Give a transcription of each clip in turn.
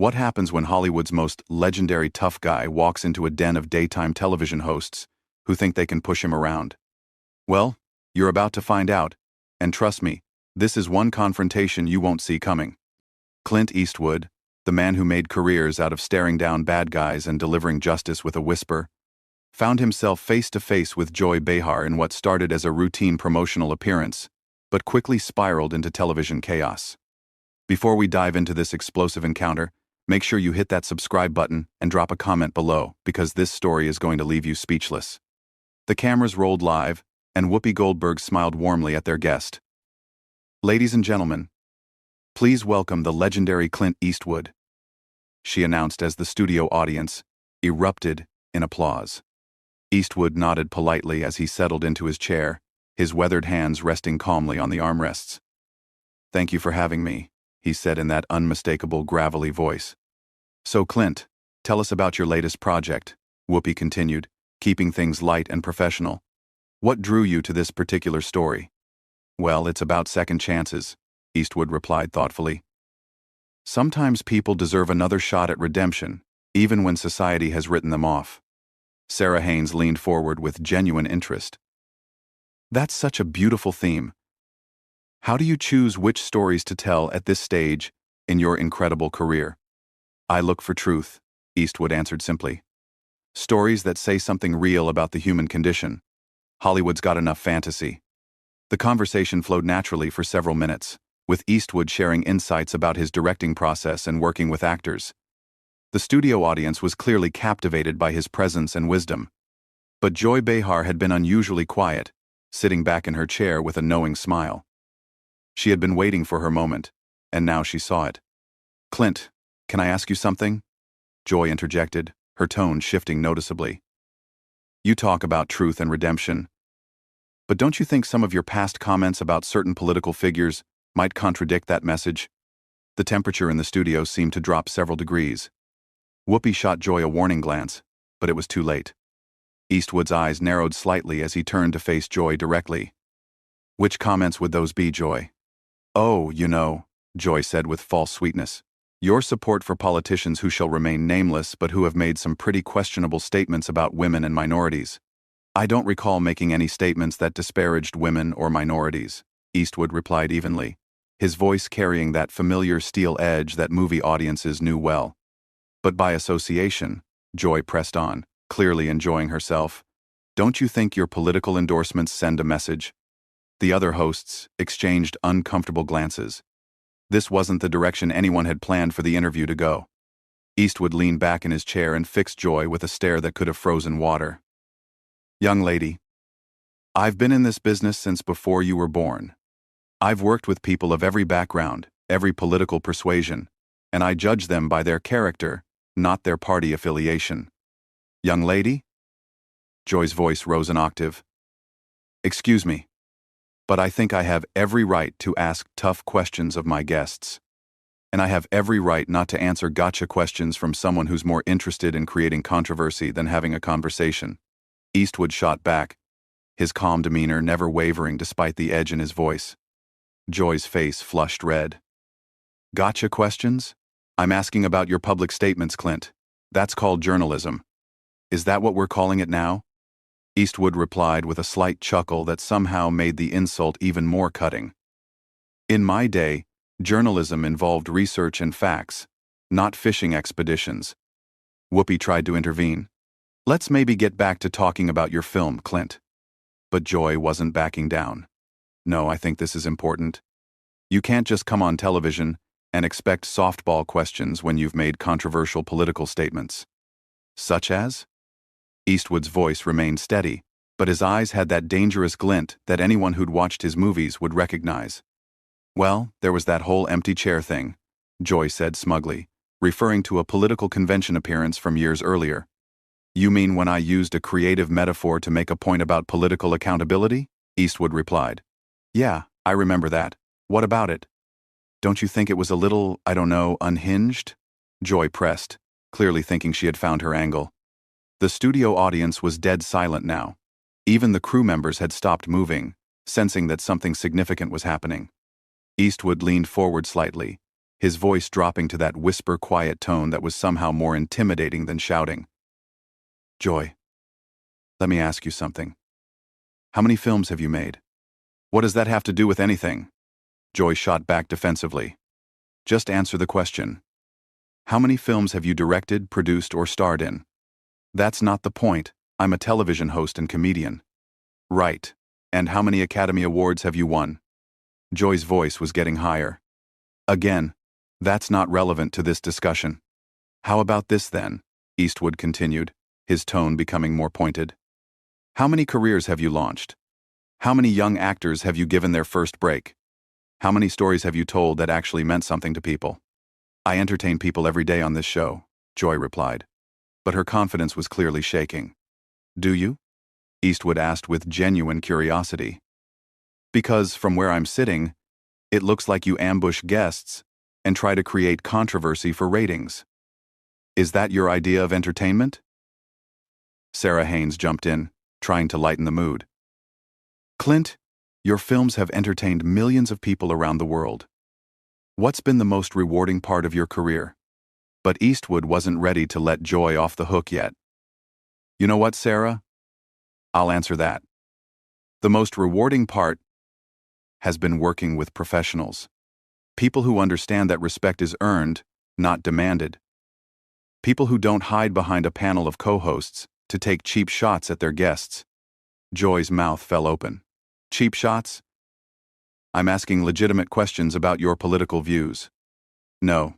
What happens when Hollywood's most legendary tough guy walks into a den of daytime television hosts who think they can push him around? Well, you're about to find out, and trust me, this is one confrontation you won't see coming. Clint Eastwood, the man who made careers out of staring down bad guys and delivering justice with a whisper, found himself face to face with Joy Behar in what started as a routine promotional appearance, but quickly spiraled into television chaos. Before we dive into this explosive encounter, make sure you hit that subscribe button and drop a comment below, because this story is going to leave you speechless. The cameras rolled live, and Whoopi Goldberg smiled warmly at their guest. "Ladies and gentlemen, please welcome the legendary Clint Eastwood," she announced as the studio audience erupted in applause. Eastwood nodded politely as he settled into his chair, his weathered hands resting calmly on the armrests. "Thank you for having me," he said in that unmistakable gravelly voice. "So Clint, tell us about your latest project," Whoopi continued, keeping things light and professional. "What drew you to this particular story?" "Well, it's about second chances," Eastwood replied thoughtfully. "Sometimes people deserve another shot at redemption, even when society has written them off." Sarah Haynes leaned forward with genuine interest. "That's such a beautiful theme. How do you choose which stories to tell at this stage in your incredible career?" "I look for truth," Eastwood answered simply. "Stories that say something real about the human condition. Hollywood's got enough fantasy." The conversation flowed naturally for several minutes, with Eastwood sharing insights about his directing process and working with actors. The studio audience was clearly captivated by his presence and wisdom. But Joy Behar had been unusually quiet, sitting back in her chair with a knowing smile. She had been waiting for her moment, and now she saw it. "Clint, can I ask you something?" Joy interjected, her tone shifting noticeably. "You talk about truth and redemption, but don't you think some of your past comments about certain political figures might contradict that message?" The temperature in the studio seemed to drop several degrees. Whoopi shot Joy a warning glance, but it was too late. Eastwood's eyes narrowed slightly as he turned to face Joy directly. "Which comments would those be, Joy?" "Oh, you know," Joy said with false sweetness, "your support for politicians who shall remain nameless but who have made some pretty questionable statements about women and minorities." "I don't recall making any statements that disparaged women or minorities," Eastwood replied evenly, his voice carrying that familiar steel edge that movie audiences knew well. "But by association," Joy pressed on, clearly enjoying herself, "don't you think your political endorsements send a message?" The other hosts exchanged uncomfortable glances. This wasn't the direction anyone had planned for the interview to go. Eastwood leaned back in his chair and fixed Joy with a stare that could have frozen water. "Young lady, I've been in this business since before you were born. I've worked with people of every background, every political persuasion, and I judge them by their character, not their party affiliation." "Young lady?" Joy's voice rose an octave. "Excuse me, but I think I have every right to ask tough questions of my guests. And I have every right not to answer gotcha questions from someone who's more interested in creating controversy than having a conversation." Eastwood shot back, his calm demeanor never wavering despite the edge in his voice. Joy's face flushed red. "Gotcha questions? I'm asking about your public statements, Clint. That's called journalism. Is that what we're calling it now?" Eastwood replied with a slight chuckle that somehow made the insult even more cutting. "In my day, journalism involved research and facts, not fishing expeditions." Whoopi tried to intervene. "Let's maybe get back to talking about your film, Clint." But Joy wasn't backing down. "No, I think this is important. You can't just come on television and expect softball questions when you've made controversial political statements." "Such as?" Eastwood's voice remained steady, but his eyes had that dangerous glint that anyone who'd watched his movies would recognize. "Well, there was that whole empty chair thing," Joy said smugly, referring to a political convention appearance from years earlier. "You mean when I used a creative metaphor to make a point about political accountability?" Eastwood replied. "Yeah, I remember that. What about it?" "Don't you think it was a little, I don't know, unhinged?" Joy pressed, clearly thinking she had found her angle. The studio audience was dead silent now. Even the crew members had stopped moving, sensing that something significant was happening. Eastwood leaned forward slightly, his voice dropping to that whisper-quiet tone that was somehow more intimidating than shouting. Joy, let me ask you something. How many films have you made? What does that have to do with anything? Joy shot back defensively. Just answer the question. How many films have you directed, produced, or starred in? That's not the point. I'm a television host and comedian. Right. And how many Academy Awards have you won? Joy's voice was getting higher. Again, that's not relevant to this discussion. How about this then? Eastwood continued, his tone becoming more pointed. How many careers have you launched? How many young actors have you given their first break? How many stories have you told that actually meant something to people? I entertain people every day on this show, Joy replied. But her confidence was clearly shaking. Do you? Eastwood asked with genuine curiosity. Because, from where I'm sitting, it looks like you ambush guests and try to create controversy for ratings. Is that your idea of entertainment? Sarah Haynes jumped in, trying to lighten the mood. Clint, your films have entertained millions of people around the world. What's been the most rewarding part of your career? But Eastwood wasn't ready to let Joy off the hook yet. You know what, Sarah? I'll answer that. The most rewarding part has been working with professionals. People who understand that respect is earned, not demanded. People who don't hide behind a panel of co-hosts to take cheap shots at their guests. Joy's mouth fell open. Cheap shots? I'm asking legitimate questions about your political views. No.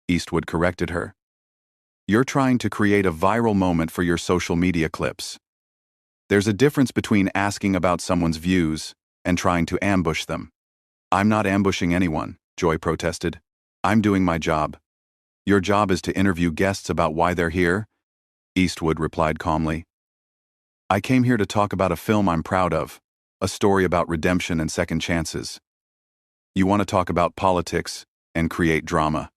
Eastwood corrected her. You're trying to create a viral moment for your social media clips. There's a difference between asking about someone's views and trying to ambush them. I'm not ambushing anyone, Joy protested. I'm doing my job. Your job is to interview guests about why they're here, Eastwood replied calmly. I came here to talk about a film I'm proud of, a story about redemption and second chances. You want to talk about politics and create drama.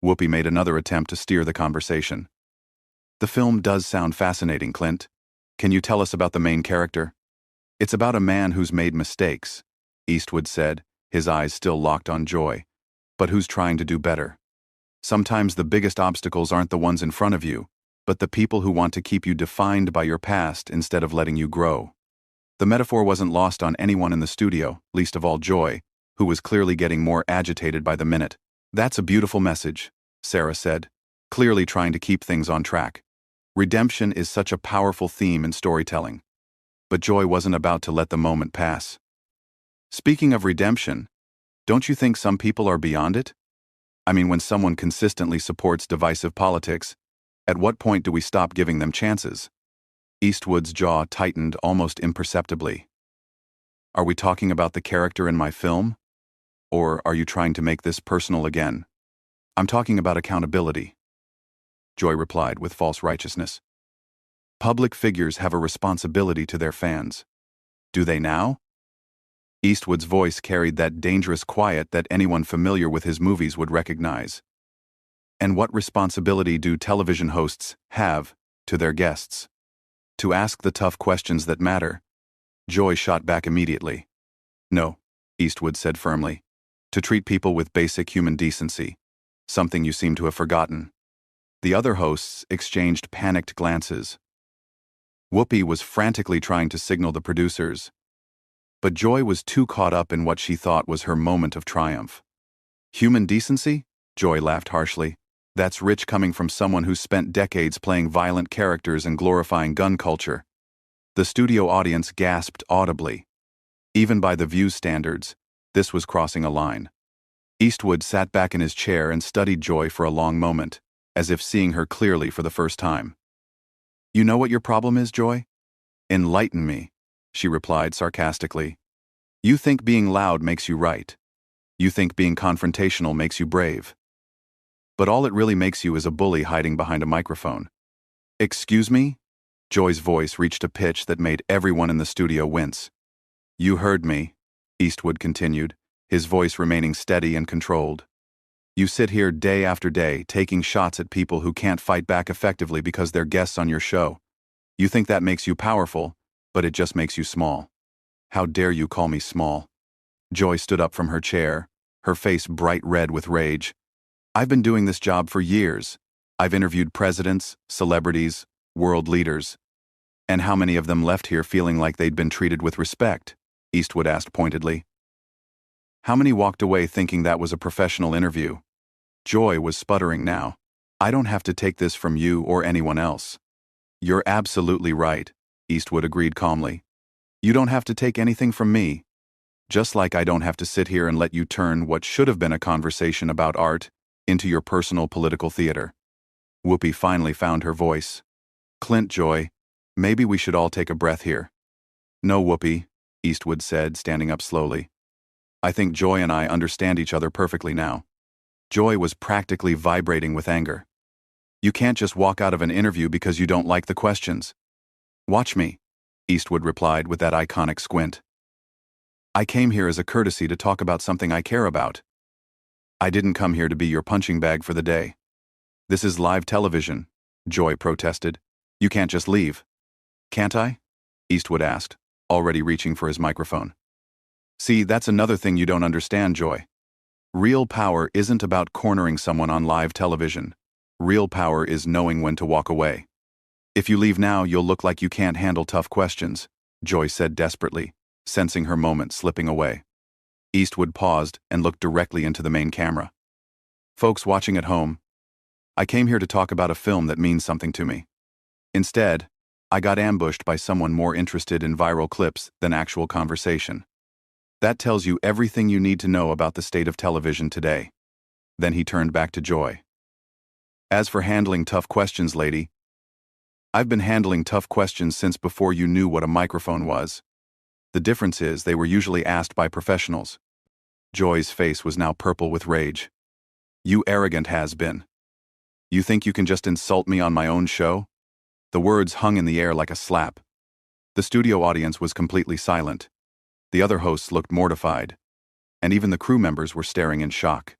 Whoopi made another attempt to steer the conversation. The film does sound fascinating, Clint. Can you tell us about the main character? It's about a man who's made mistakes, Eastwood said, his eyes still locked on Joy, but who's trying to do better. Sometimes the biggest obstacles aren't the ones in front of you, but the people who want to keep you defined by your past instead of letting you grow. The metaphor wasn't lost on anyone in the studio, least of all Joy, who was clearly getting more agitated by the minute. That's a beautiful message, Sarah said, clearly trying to keep things on track. Redemption is such a powerful theme in storytelling. But Joy wasn't about to let the moment pass. Speaking of redemption, don't you think some people are beyond it? I mean, when someone consistently supports divisive politics, at what point do we stop giving them chances? Eastwood's jaw tightened almost imperceptibly. Are we talking about the character in my film? Or are you trying to make this personal again? I'm talking about accountability, Joy replied with false righteousness. Public figures have a responsibility to their fans. Do they now? Eastwood's voice carried that dangerous quiet that anyone familiar with his movies would recognize. And what responsibility do television hosts have to their guests? To ask the tough questions that matter. Joy shot back immediately. No, Eastwood said firmly. To treat people with basic human decency, something you seem to have forgotten. The other hosts exchanged panicked glances. Whoopi was frantically trying to signal the producers. But Joy was too caught up in what she thought was her moment of triumph. Human decency? Joy laughed harshly. That's rich coming from someone who spent decades playing violent characters and glorifying gun culture. The studio audience gasped audibly. Even by the View's standards, this was crossing a line. Eastwood sat back in his chair and studied Joy for a long moment, as if seeing her clearly for the first time. You know what your problem is, Joy? Enlighten me, she replied sarcastically. You think being loud makes you right. You think being confrontational makes you brave. But all it really makes you is a bully hiding behind a microphone. Excuse me? Joy's voice reached a pitch that made everyone in the studio wince. You heard me, Eastwood continued, his voice remaining steady and controlled. You sit here day after day taking shots at people who can't fight back effectively because they're guests on your show. You think that makes you powerful, but it just makes you small. How dare you call me small? Joy stood up from her chair, her face bright red with rage. "I've been doing this job for years. I've interviewed presidents, celebrities, world leaders. And how many of them left here feeling like they'd been treated with respect?" Eastwood asked pointedly. "How many walked away thinking that was a professional interview?" Joy was sputtering now. "I don't have to take this from you or anyone else." "You're absolutely right," Eastwood agreed calmly. "You don't have to take anything from me. Just like I don't have to sit here and let you turn what should have been a conversation about art into your personal political theater." Whoopi finally found her voice. "Clint, Joy, maybe we should all take a breath here." "No, Whoopi," Eastwood said, standing up slowly. "I think Joy and I understand each other perfectly now." Joy was practically vibrating with anger. "You can't just walk out of an interview because you don't like the questions." "Watch me," Eastwood replied with that iconic squint. "I came here as a courtesy to talk about something I care about. I didn't come here to be your punching bag for the day." "This is live television," Joy protested. "You can't just leave." "Can't I?" Eastwood asked, already reaching for his microphone. "See, that's another thing you don't understand, Joy. Real power isn't about cornering someone on live television. Real power is knowing when to walk away. If you leave now, you'll look like you can't handle tough questions," Joy said desperately, sensing her moment slipping away. Eastwood paused and looked directly into the main camera. "Folks watching at home, I came here to talk about a film that means something to me. Instead, I got ambushed by someone more interested in viral clips than actual conversation. That tells you everything you need to know about the state of television today." Then he turned back to Joy. "As for handling tough questions, lady, I've been handling tough questions since before you knew what a microphone was. The difference is they were usually asked by professionals." Joy's face was now purple with rage. "You arrogant has-been. You think you can just insult me on my own show?" The words hung in the air like a slap. The studio audience was completely silent. The other hosts looked mortified, and even the crew members were staring in shock.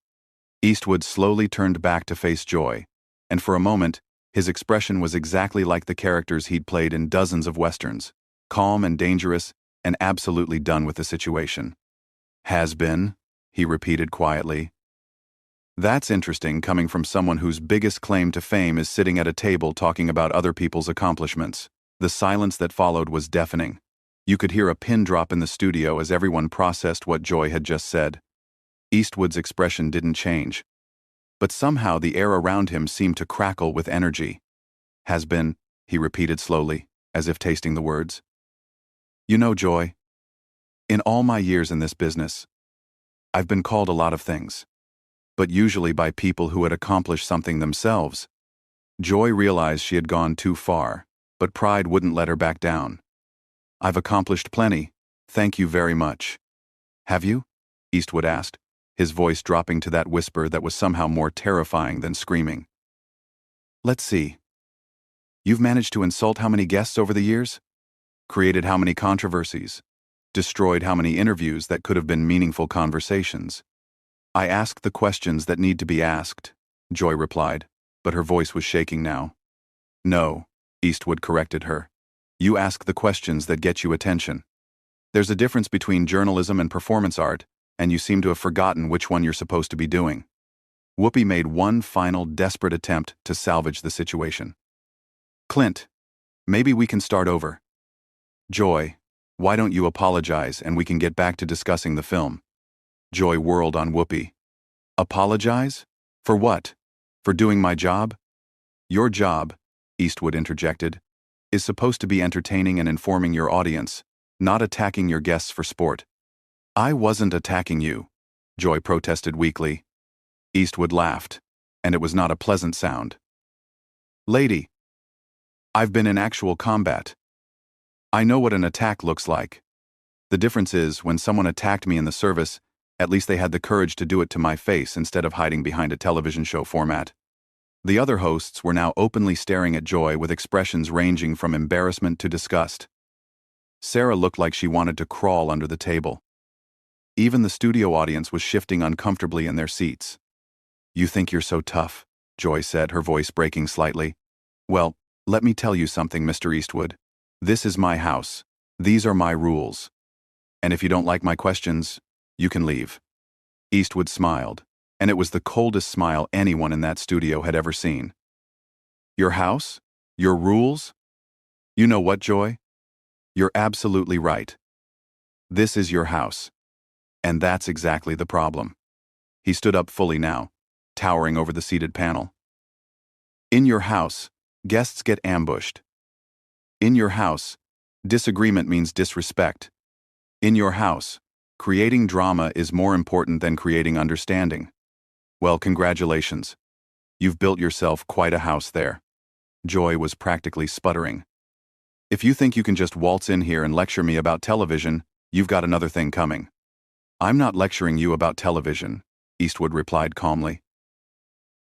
Eastwood slowly turned back to face Joy, and for a moment, his expression was exactly like the characters he'd played in dozens of westerns, calm and dangerous and absolutely done with the situation. "Has been," he repeated quietly. "That's interesting coming from someone whose biggest claim to fame is sitting at a table talking about other people's accomplishments." The silence that followed was deafening. You could hear a pin drop in the studio as everyone processed what Joy had just said. Eastwood's expression didn't change, but somehow the air around him seemed to crackle with energy. "Has been," he repeated slowly, as if tasting the words. "You know, Joy, in all my years in this business, I've been called a lot of things, but usually by people who had accomplished something themselves." Joy realized she had gone too far, but pride wouldn't let her back down. "I've accomplished plenty, thank you very much." "Have you?" Eastwood asked, his voice dropping to that whisper that was somehow more terrifying than screaming. "Let's see. You've managed to insult how many guests over the years? Created how many controversies? Destroyed how many interviews that could have been meaningful conversations?" "I ask the questions that need to be asked," Joy replied, but her voice was shaking now. "No," Eastwood corrected her. "You ask the questions that get you attention. There's a difference between journalism and performance art, and you seem to have forgotten which one you're supposed to be doing." Whoopi made one final desperate attempt to salvage the situation. "Clint, maybe we can start over. Joy, why don't you apologize and we can get back to discussing the film?" Joy whirled on Whoopi. "Apologize? For what? For doing my job?" "Your job," Eastwood interjected, "is supposed to be entertaining and informing your audience, not attacking your guests for sport." "I wasn't attacking you," Joy protested weakly. Eastwood laughed, and it was not a pleasant sound. "Lady, I've been in actual combat. I know what an attack looks like. The difference is, when someone attacked me in the service, at least they had the courage to do it to my face instead of hiding behind a television show format." The other hosts were now openly staring at Joy with expressions ranging from embarrassment to disgust. Sarah looked like she wanted to crawl under the table. Even the studio audience was shifting uncomfortably in their seats. "You think you're so tough," Joy said, her voice breaking slightly. "Well, let me tell you something, Mr. Eastwood. This is my house. These are my rules. And if you don't like my questions, you can leave." Eastwood smiled, and it was the coldest smile anyone in that studio had ever seen. Your house? Your rules? You know what, Joy? You're absolutely right. This is your house. And that's exactly the problem. He stood up fully now, towering over the seated panel. In your house, guests get ambushed. In your house, disagreement means disrespect. In your house, creating drama is more important than creating understanding. Well, congratulations. You've built yourself quite a house there. Joy was practically sputtering. If you think you can just waltz in here and lecture me about television, you've got another thing coming. I'm not lecturing you about television, Eastwood replied calmly.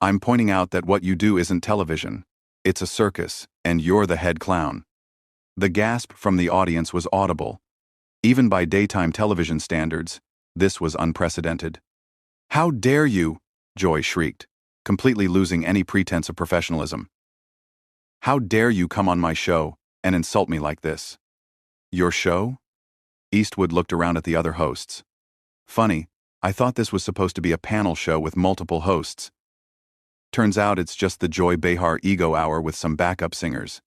I'm pointing out that what you do isn't television. It's a circus, and you're the head clown. The gasp from the audience was audible. Even by daytime television standards, this was unprecedented. How dare you? Joy shrieked, completely losing any pretense of professionalism. How dare you come on my show and insult me like this? Your show? Eastwood looked around at the other hosts. Funny, I thought this was supposed to be a panel show with multiple hosts. Turns out it's just the Joy Behar ego hour with some backup singers.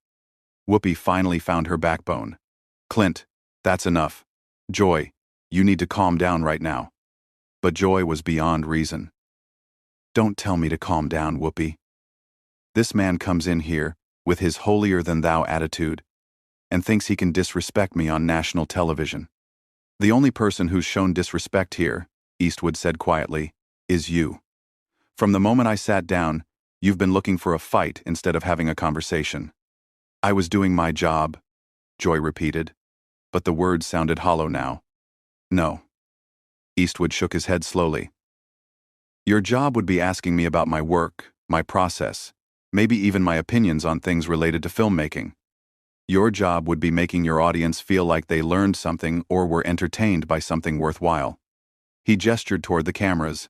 Whoopi finally found her backbone. Clint, that's enough. Joy, you need to calm down right now. But Joy was beyond reason. Don't tell me to calm down, Whoopi. This man comes in here with his holier-than-thou attitude and thinks he can disrespect me on national television. The only person who's shown disrespect here, Eastwood said quietly, is you. From the moment I sat down, you've been looking for a fight instead of having a conversation. I was doing my job, Joy repeated, but the words sounded hollow now. No. Eastwood shook his head slowly. Your job would be asking me about my work, my process, maybe even my opinions on things related to filmmaking. Your job would be making your audience feel like they learned something or were entertained by something worthwhile. He gestured toward the cameras.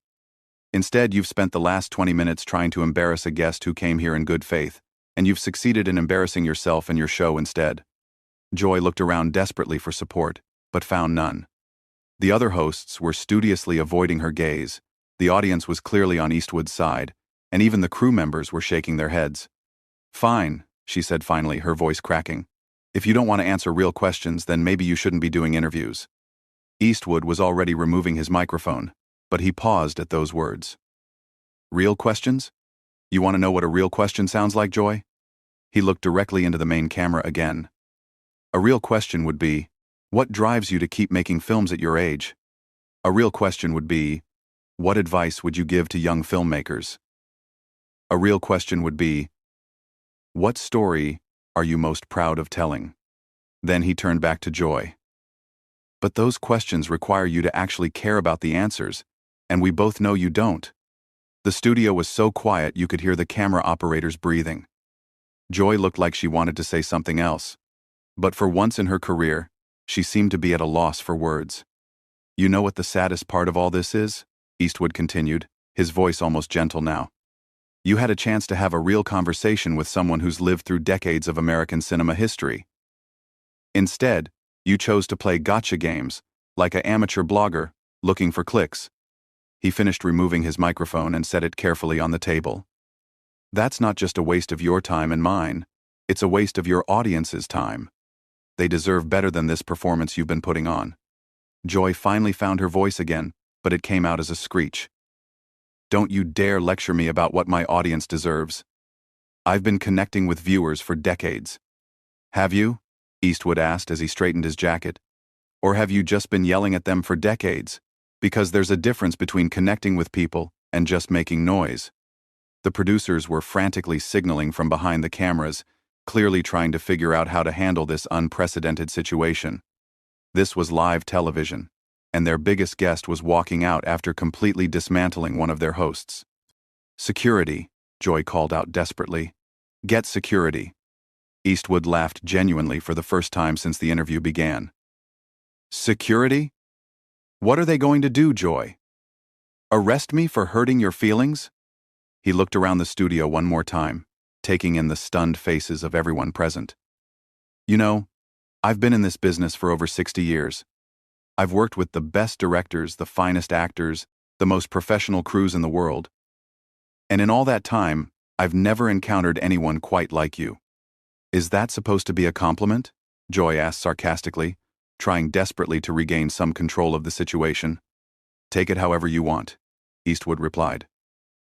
Instead, you've spent the last 20 minutes trying to embarrass a guest who came here in good faith, and you've succeeded in embarrassing yourself and your show instead. Joy looked around desperately for support, but found none. The other hosts were studiously avoiding her gaze. The audience was clearly on Eastwood's side, and even the crew members were shaking their heads. Fine, she said finally, her voice cracking. If you don't want to answer real questions, then maybe you shouldn't be doing interviews. Eastwood was already removing his microphone, but he paused at those words. Real questions? You want to know what a real question sounds like, Joy? He looked directly into the main camera again. A real question would be, what drives you to keep making films at your age? A real question would be, what advice would you give to young filmmakers? A real question would be, what story are you most proud of telling? Then he turned back to Joy. But those questions require you to actually care about the answers, and we both know you don't. The studio was so quiet you could hear the camera operators breathing. Joy looked like she wanted to say something else, but for once in her career, she seemed to be at a loss for words. You know what the saddest part of all this is? Eastwood continued, his voice almost gentle now. You had a chance to have a real conversation with someone who's lived through decades of American cinema history. Instead, you chose to play gotcha games, like an amateur blogger, looking for clicks. He finished removing his microphone and set it carefully on the table. That's not just a waste of your time and mine, it's a waste of your audience's time. They deserve better than this performance you've been putting on. Joy finally found her voice again, but it came out as a screech. Don't you dare lecture me about what my audience deserves. I've been connecting with viewers for decades. Have you? Eastwood asked as he straightened his jacket. Or have you just been yelling at them for decades? Because there's a difference between connecting with people and just making noise. The producers were frantically signaling from behind the cameras, clearly trying to figure out how to handle this unprecedented situation. This was live television, and their biggest guest was walking out after completely dismantling one of their hosts. Security, Joy called out desperately. Get security. Eastwood laughed genuinely for the first time since the interview began. Security? What are they going to do, Joy? Arrest me for hurting your feelings? He looked around the studio one more time, taking in the stunned faces of everyone present. You know, I've been in this business for over 60 years. I've worked with the best directors, the finest actors, the most professional crews in the world. And in all that time, I've never encountered anyone quite like you. Is that supposed to be a compliment? Joy asked sarcastically, trying desperately to regain some control of the situation. Take it however you want, Eastwood replied.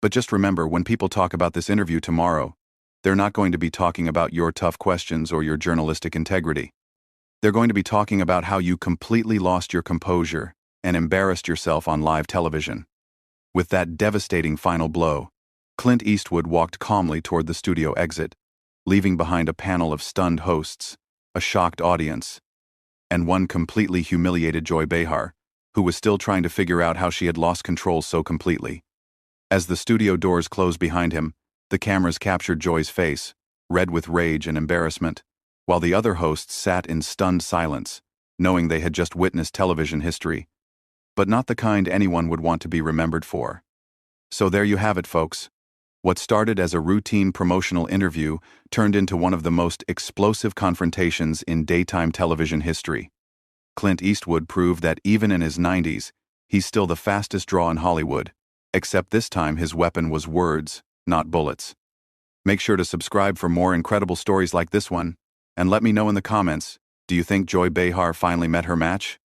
But just remember, when people talk about this interview tomorrow, they're not going to be talking about your tough questions or your journalistic integrity. They're going to be talking about how you completely lost your composure and embarrassed yourself on live television. With that devastating final blow, Clint Eastwood walked calmly toward the studio exit, leaving behind a panel of stunned hosts, a shocked audience, and one completely humiliated Joy Behar, who was still trying to figure out how she had lost control so completely. As the studio doors closed behind him, the cameras captured Joy's face, red with rage and embarrassment, while the other hosts sat in stunned silence, knowing they had just witnessed television history, but not the kind anyone would want to be remembered for. So there you have it, folks. What started as a routine promotional interview turned into one of the most explosive confrontations in daytime television history. Clint Eastwood proved that even in his 90s, he's still the fastest draw in Hollywood, except this time his weapon was words, not bullets. Make sure to subscribe for more incredible stories like this one, and let me know in the comments, do you think Joy Behar finally met her match?